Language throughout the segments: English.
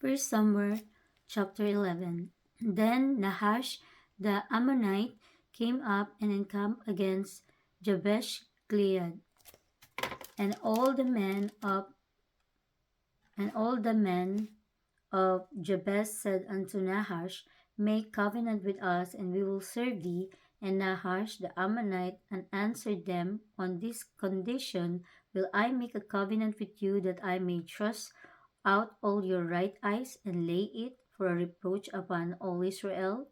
First Samuel chapter 11. Then Nahash the Ammonite came up and encamped against Jabesh Gilead, and all the men of Jabez said unto Nahash, Make covenant with us, and we will serve thee. And Nahash the Ammonite answered them, On this condition will I make a covenant with you, that I may thrust out all your right eyes, and lay it for a reproach upon all Israel.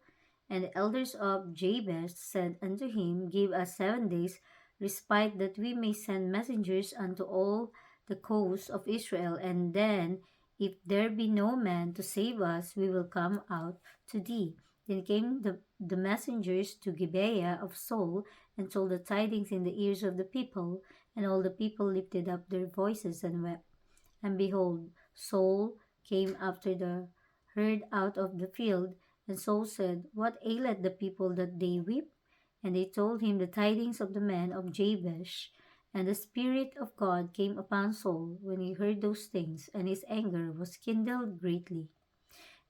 And the elders of Jabez said unto him, Give us 7 days respite, that we may send messengers unto all the coasts of Israel, and then, if there be no man to save us, we will come out to thee. Then came the messengers to Gibeah of Saul, and told the tidings in the ears of the people, and all the people lifted up their voices and wept. And behold, Saul came after the herd out of the field, and Saul said, What aileth the people that they weep? And they told him the tidings of the men of Jabesh. And the Spirit of God came upon Saul when he heard those things, and his anger was kindled greatly.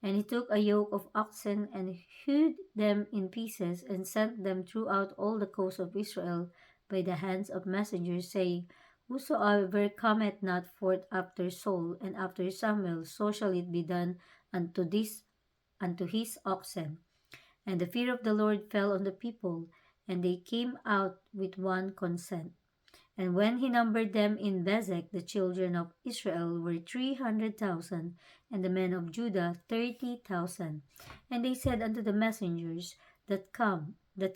And he took a yoke of oxen, and hewed them in pieces, and sent them throughout all the coast of Israel by the hands of messengers, saying, Whosoever cometh not forth after Saul and after Samuel, so shall it be done unto his oxen. And the fear of the Lord fell on the people, and they came out with one consent. And when he numbered them in Bezek, the children of Israel were 300,000, and the men of Judah 30,000. And they said unto the messengers that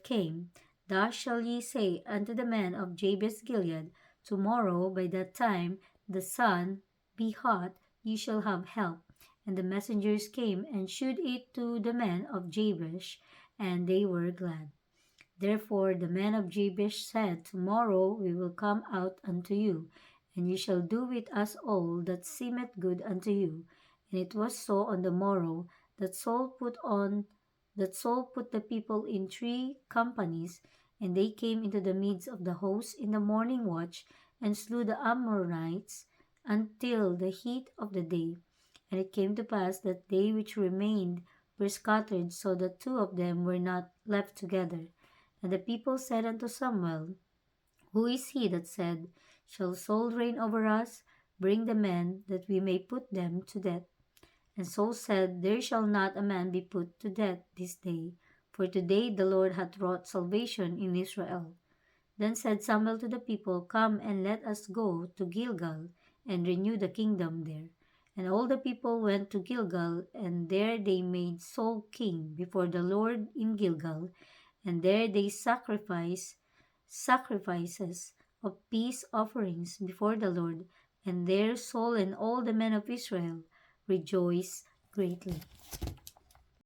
came, Thus shall ye say unto the men of Jabez Gilead, Tomorrow by that time the sun be hot, ye shall have help. And the messengers came and shewed it to the men of Jabesh, and they were glad. Therefore the men of Jabesh said, Tomorrow we will come out unto you, and ye shall do with us all that seemeth good unto you. And it was so on the morrow that Saul put the people in 3 companies, and they came into the midst of the host in the morning watch, and slew the Amorites until the heat of the day. And it came to pass that they which remained were scattered, so that 2 of them were not left together. And the people said unto Samuel, Who is he that said, Shall Saul reign over us? Bring the men, that we may put them to death. And Saul said, There shall not a man be put to death this day, for today the Lord hath wrought salvation in Israel. Then said Samuel to the people, Come and let us go to Gilgal, and renew the kingdom there. And all the people went to Gilgal, and there they made Saul king before the Lord in Gilgal. And there they sacrifices of peace offerings before the Lord, and there Saul and all the men of Israel rejoiced greatly.